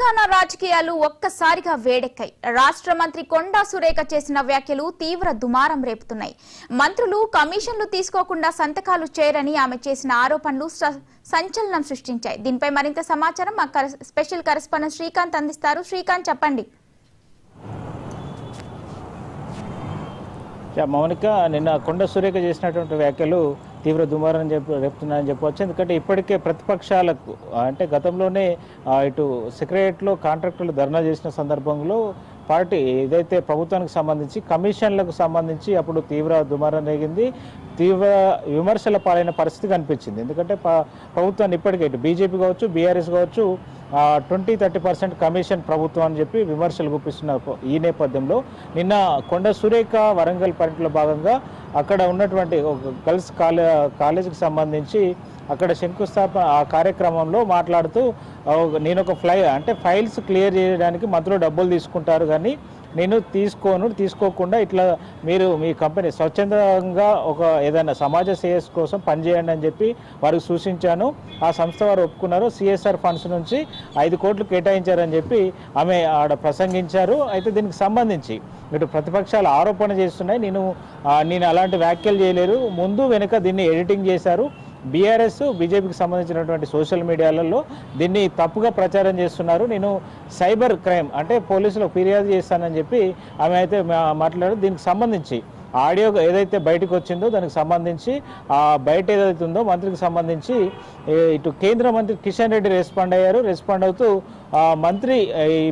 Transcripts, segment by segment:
తెలంగాణ రాజకీయాలు ఒక్కసారిగా వేడెక్కాయి. రాష్ట్ర మంత్రి కొండా సురేఖ చేసిన వ్యాఖ్యలు తీవ్ర దుమారం రేపుతున్నాయి. మంత్రులు కమిషన్లు తీసుకోకుండా సంతకాలు చేయరని ఆమె చేసిన ఆరోపణలు సంచలనం సృష్టించాయి. దీనిపై మరింత సమాచారం మా స్పెషల్ కరెస్పాండెంట్ శ్రీకాంత్ అందిస్తారు. శ్రీకాంత్, చెప్పండి. మౌనిక, నిన్న కొండ సురేఖ చేసినటువంటి వ్యాఖ్యలు తీవ్ర దుమారం రేపుతున్నాయని చెప్పవచ్చు. ఎందుకంటే ఇప్పటికే ప్రతిపక్షాలకు అంటే గతంలోనే ఇటు సెక్రటరియట్లో కాంట్రాక్టర్లు ధర్నా చేసిన సందర్భంలో పార్టీ ఏదైతే ప్రభుత్వానికి సంబంధించి కమిషన్లకు సంబంధించి అప్పుడు తీవ్ర దుమారం రేగింది, తీవ్ర విమర్శల పాలైన పరిస్థితి కనిపించింది. ఎందుకంటే ప్రభుత్వాన్ని ఇప్పటికే ఇటు బీజేపీ కావచ్చు, బీఆర్ఎస్ కావచ్చు 20-30% కమిషన్ ప్రభుత్వం అని చెప్పి విమర్శలు గుప్పిస్తున్న ఈ నేపథ్యంలో నిన్న కొండ సురేఖ వరంగల్ పర్యటనలో భాగంగా అక్కడ ఉన్నటువంటి ఒక గర్ల్స్ కాలేజీకి సంబంధించి అక్కడ శంకుస్థాపన ఆ కార్యక్రమంలో మాట్లాడుతూ నేను ఒక ఫైల్స్ క్లియర్ చేయడానికి మంత్రులు డబ్బులు తీసుకుంటారు, కానీ నేను తీసుకోకుండా ఇట్లా మీరు మీ కంపెనీ స్వచ్ఛందంగా ఒక ఏదైనా సమాజ శ్రేయస్ కోసం పనిచేయండి అని చెప్పి వారికి సూచించాను. ఆ సంస్థ వారు ఒప్పుకున్నారు. సిఎస్ఆర్ ఫండ్స్ నుంచి 5 కోట్లు కేటాయించారని చెప్పి ఆమె ఆడ ప్రసంగించారు. అయితే దీనికి సంబంధించి ఇటు ప్రతిపక్షాలు ఆరోపణ చేస్తున్నాయి. నేను అలాంటి వ్యాఖ్యలు చేయలేరు, ముందు వెనుక దీన్ని ఎడిటింగ్ చేశారు. బీఆర్ఎస్ బీజేపీకి సంబంధించినటువంటి సోషల్ మీడియాలలో దీన్ని తప్పుగా ప్రచారం చేస్తున్నారు. నేను సైబర్ క్రైమ్ అంటే పోలీసులకు ఫిర్యాదు చేస్తానని చెప్పి ఆమె అయితే మాట్లాడారు. దీనికి సంబంధించి ఆడియో ఏదైతే బయటకు వచ్చిందో దానికి సంబంధించి బయట ఏదైతే ఉందో మంత్రికి సంబంధించి ఇటు కేంద్ర మంత్రి కిషన్ రెడ్డి రెస్పాండ్ అవుతూ మంత్రి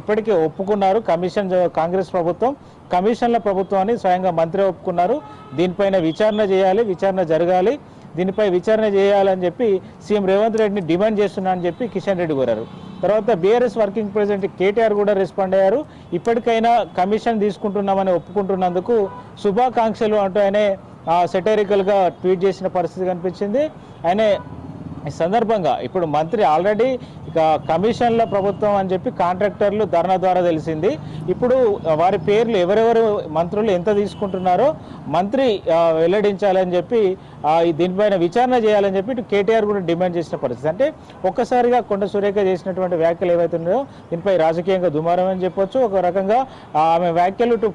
ఇప్పటికే ఒప్పుకున్నారు. కాంగ్రెస్ ప్రభుత్వం కమిషన్ల ప్రభుత్వాన్ని స్వయంగా మంత్రి ఒప్పుకున్నారు. దీనిపైన విచారణ జరగాలి, దీనిపై విచారణ చేయాలని చెప్పి సీఎం రేవంత్ రెడ్డిని డిమాండ్ చేస్తున్నా అని చెప్పి కిషన్ రెడ్డి కోరారు. తర్వాత బీఆర్ఎస్ వర్కింగ్ ప్రెసిడెంట్ కేటీఆర్ కూడా రెస్పాండ్ అయ్యారు. ఇప్పటికైనా కమిషన్ తీసుకుంటున్నామని ఒప్పుకుంటున్నందుకు శుభాకాంక్షలు అంటూ ఆయన సెటరికల్గా ట్వీట్ చేసిన పరిస్థితి కనిపించింది. ఆయన ఈ సందర్భంగా ఇప్పుడు మంత్రి ఆల్రెడీ ఇక కమిషన్ల ప్రభుత్వం అని చెప్పి కాంట్రాక్టర్లు ధర్నా ద్వారా తెలిసింది. ఇప్పుడు వారి పేర్లు ఎవరెవరు మంత్రులు ఎంత తీసుకుంటున్నారో మంత్రి వెల్లడించాలని చెప్పి దీనిపైన విచారణ చేయాలని చెప్పి ఇటు కేటీఆర్ కూడా డిమాండ్ చేసిన పరిస్థితి. అంటే ఒక్కసారిగా కొండ సురేఖ చేసినటువంటి వ్యాఖ్యలు ఏవైతే ఉన్నాయో దీనిపై రాజకీయంగా దుమారం అని చెప్పొచ్చు. ఒక రకంగా ఆమె వ్యాఖ్యలు ఇటు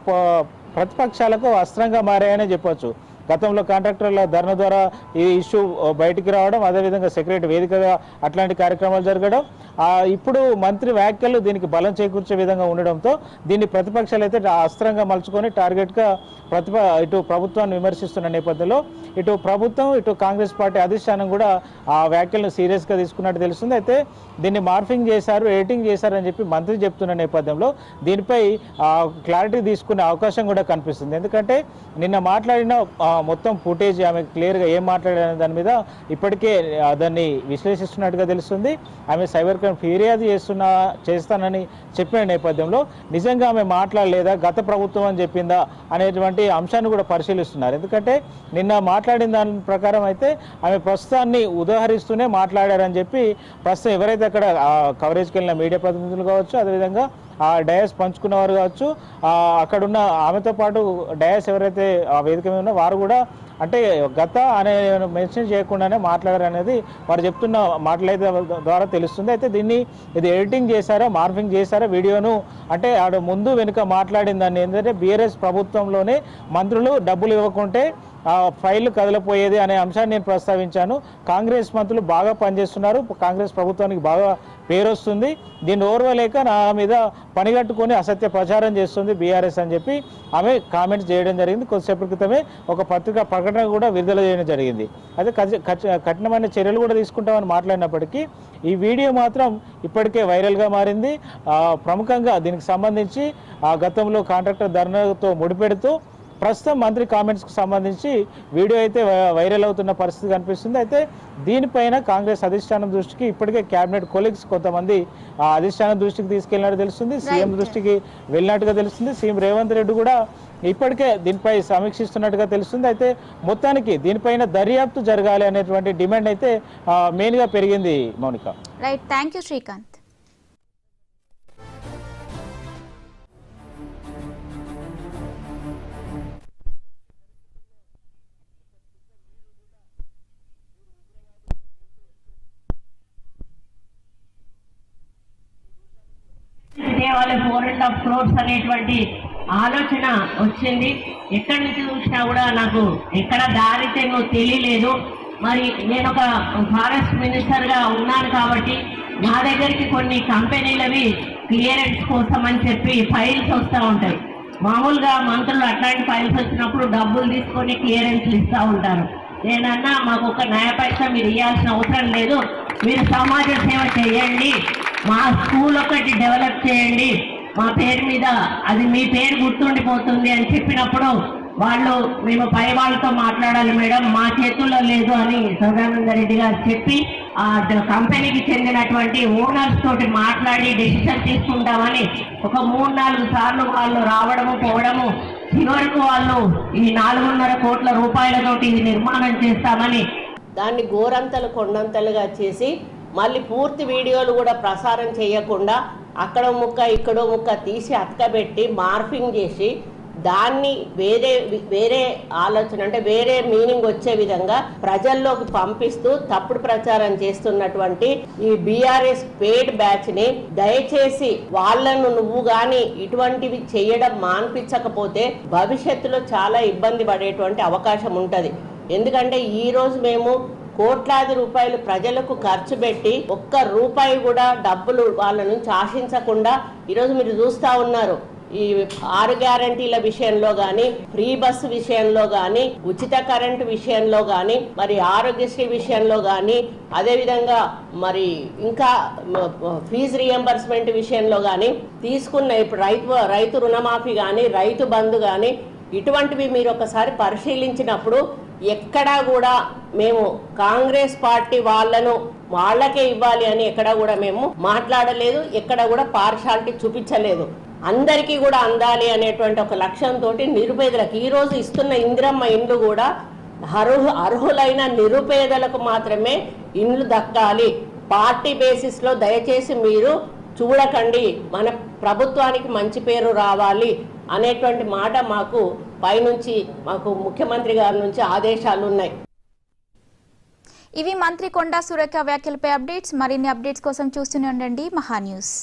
ప్రతిపక్షాలకు అస్త్రంగా మారాయని చెప్పొచ్చు. గతంలో కాంట్రాక్టర్ల ధర్నా ద్వారా ఈ ఇష్యూ బయటికి రావడం, అదేవిధంగా సెక్రటరీ వేదికగా అట్లాంటి కార్యక్రమాలు జరగడం, ఇప్పుడు మంత్రి వ్యాఖ్యలు దీనికి బలం చేకూర్చే విధంగా ఉండడంతో దీన్ని ప్రతిపక్షాలు అయితే అస్త్రంగా మలుచుకొని టార్గెట్గా ఇటు ప్రభుత్వాన్ని విమర్శిస్తున్న నేపథ్యంలో ఇటు ప్రభుత్వం ఇటు కాంగ్రెస్ పార్టీ అధిష్టానం కూడా ఆ వ్యాఖ్యలను సీరియస్గా తీసుకున్నట్టు తెలుస్తుంది. అయితే దీన్ని మార్ఫింగ్ చేశారు, ఎడిటింగ్ చేశారని చెప్పి మంత్రి చెప్తున్న నేపథ్యంలో దీనిపై క్లారిటీ తీసుకునే అవకాశం కూడా కనిపిస్తుంది. ఎందుకంటే నిన్న మాట్లాడిన మొత్తం ఫుటేజ్ ఆమె క్లియర్గా ఏం మాట్లాడారనే దాని మీద ఇప్పటికే దాన్ని విశ్లేషిస్తున్నట్టుగా తెలుస్తుంది. ఆమె సైబర్ క్రైమ్ ఫిర్యాదు చేస్తానని చెప్పిన నేపథ్యంలో నిజంగా ఆమె మాట్లాడలేదా, గత ప్రభుత్వం అని చెప్పిందా అనేటువంటి అంశాన్ని కూడా పరిశీలిస్తున్నారు. ఎందుకంటే నిన్న మాట్లాడిన దాని ప్రకారం అయితే ఆమె ప్రస్తుతాన్ని ఉదాహరిస్తూనే మాట్లాడారని చెప్పి ప్రస్తుతం ఎవరైతే అక్కడ కవరేజ్కి వెళ్ళిన మీడియా ప్రతినిధులు కావచ్చు, అదేవిధంగా ఆ డయాస్ పంచుకున్నవారు కావచ్చు, అక్కడున్న ఆమెతో పాటు డయాస్ ఎవరైతే ఆ వేదిక మీద ఉన్నారో వారు కూడా అంటే గత అనే మెన్షన్ చేయకుండానే మాట్లాడారనేది వారు చెప్తున్న మాటలైతే ద్వారా తెలుస్తుంది. అయితే ఇది ఎడిటింగ్ చేశారా, మార్ఫింగ్ చేశారా వీడియోను అంటే ఆడ ముందు వెనుక మాట్లాడిన దాన్ని ఏంటంటే బీఆర్ఎస్ ప్రభుత్వంలోనే మంత్రులు డబ్బులు ఇవ్వకుంటే ఫైళ్లు కదలపోయేది అనే అంశాన్ని నేను ప్రస్తావించాను. కాంగ్రెస్ మంత్రులు బాగా పనిచేస్తున్నారు, కాంగ్రెస్ ప్రభుత్వానికి బాగా పేరు వస్తుంది, దీన్ని ఓర్వలేక నా మీద పనిగట్టుకొని అసత్య ప్రచారం చేస్తుంది బీఆర్ఎస్ అని చెప్పి ఆమె కామెంట్స్ చేయడం జరిగింది. కొద్దిసేపటి క్రితమే ఒక పత్రికా ప్రకటన కూడా విడుదల చేయడం జరిగింది. అయితే కఠినమైన చర్యలు కూడా తీసుకుంటామని మాట్లాడినప్పటికీ ఈ వీడియో మాత్రం ఇప్పటికే వైరల్గా మారింది. ప్రముఖంగా దీనికి సంబంధించి గతంలో కాంట్రాక్టర్ ధర్నాతో ముడిపెడుతూ ప్రస్తుతం మంత్రి కామెంట్స్కి సంబంధించి వీడియో అయితే వైరల్ అవుతున్న పరిస్థితి కనిపిస్తుంది. అయితే దీనిపైన కాంగ్రెస్ అధిష్టానం దృష్టికి ఇప్పటికే క్యాబినెట్ కొలీగ్స్ కొంతమంది అధిష్టానం దృష్టికి తీసుకెళ్లినట్టు తెలుస్తుంది, సీఎం దృష్టికి వెళ్ళినట్టుగా తెలుస్తుంది. సీఎం రేవంత్ రెడ్డి కూడా ఇప్పటికే దీనిపై సమీక్షిస్తున్నట్టుగా తెలుస్తుంది. అయితే మొత్తానికి దీనిపైన దర్యాప్తు జరగాలి అనేటువంటి డిమాండ్ అయితే మెయిన్గా పెరిగింది. Mounika, right, thank you Srikanth. రావాలి 4.5 crores అనేటువంటి ఆలోచన వచ్చింది. ఎక్కడి నుంచి చూసినా కూడా నాకు ఎక్కడ దారి తెన్ను తెలియలేదు. మరి నేను ఒక ఫారెస్ట్ మినిస్టర్గా ఉన్నాను కాబట్టి నా దగ్గరికి కొన్ని కంపెనీలవి క్లియరెన్స్ కోసం అని చెప్పి ఫైల్స్ వస్తూ ఉంటాయి. మామూలుగా మంత్రులు అట్లాంటి ఫైల్స్ వచ్చినప్పుడు డబ్బులు తీసుకొని క్లియరెన్స్లు ఇస్తూ ఉంటారు. నేనన్నా మాకు ఒక న్యాయ పైసా మీరు ఇవ్వాల్సిన అవసరం లేదు, మీరు సమాజ సేవ చేయండి, మా స్కూల్ ఒకటి డెవలప్ చేయండి, మా పేరు మీద అది మీ పేరు గుర్తుండిపోతుంది అని చెప్పినప్పుడు వాళ్ళు మేము పై వాళ్ళతో మాట్లాడాలి మేడం, మా చేతుల్లో లేదు అని సదానంద రెడ్డి గారు చెప్పి ఆ కంపెనీకి చెందినటువంటి ఓనర్స్ తోటి మాట్లాడి డెసిషన్ తీసుకుంటామని ఒక 3-4 సార్లు వాళ్ళు రావడము పోవడము, చివరకు వాళ్ళు ఈ 4.5 కోట్ల రూపాయలతోటి ఇది నిర్మాణం చేస్తామని దాన్ని గోరంతలు కొండంతలుగా చేసి మళ్ళీ పూర్తి వీడియోలు కూడా ప్రసారం చేయకుండా అక్కడ ముక్క ఇక్కడో ముక్క తీసి అతకబెట్టి మార్ఫింగ్ చేసి దాన్ని వేరే ఆలోచన అంటే వేరే మీనింగ్ వచ్చే విధంగా ప్రజల్లోకి పంపిస్తూ తప్పుడు ప్రచారం చేస్తున్నటువంటి ఈ బీఆర్ఎస్ పేడ్ బ్యాచ్ ని దయచేసి వాళ్ళను నువ్వు గాని ఇటువంటివి చేయడం మాన్పించకపోతే భవిష్యత్తులో చాలా ఇబ్బంది పడేటువంటి అవకాశం ఉంటది. ఎందుకంటే ఈ రోజు మేము కోట్లాది రూపాయలు ప్రజలకు ఖర్చు పెట్టి ఒక్క రూపాయి కూడా డబ్బులు వాళ్ళ నుంచి ఆశించకుండా ఈరోజు మీరు చూస్తూ ఉన్నారు. ఈ 6 గ్యారంటీల విషయంలో కానీ, ఫ్రీ బస్సు విషయంలో కానీ, ఉచిత కరెంటు విషయంలో కానీ, మరి ఆరోగ్యశ్రీ విషయంలో కానీ, అదేవిధంగా మరి ఇంకా ఫీజు రియంబర్స్మెంట్ విషయంలో కానీ తీసుకున్న ఇప్పుడు రైతు రుణమాఫీ కానీ, రైతు బంధు కానీ ఇటువంటివి మీరు ఒకసారి పరిశీలించినప్పుడు ఎక్కడా కూడా మేము కాంగ్రెస్ పార్టీ వాళ్ళకే ఇవ్వాలి అని ఎక్కడా కూడా మేము మాట్లాడలేదు, ఎక్కడ కూడా పార్షాలిటీ చూపించలేదు. అందరికీ కూడా అందాలి అనేటువంటి ఒక లక్ష్యంతో నిరుపేదలకు ఈరోజు ఇస్తున్న ఇందిరమ్మ ఇండ్లు కూడా అర్హులైన నిరుపేదలకు మాత్రమే ఇండ్లు దక్కాలి. పార్టీ బేసిస్లో దయచేసి మీరు చూడకండి, మన ప్రభుత్వానికి మంచి పేరు రావాలి అనేటువంటి మాట మాకు పైనుంచి మాకు ముఖ్యమంత్రి గారి నుంచి ఆదేశాలు ఉన్నాయి. ఇవి మంత్రి కొండా సురేఖ వ్యాఖ్యలపై అప్డేట్స్. మరిన్ని అప్డేట్స్ కోసం చూస్తూనే ఉండండి మహా న్యూస్.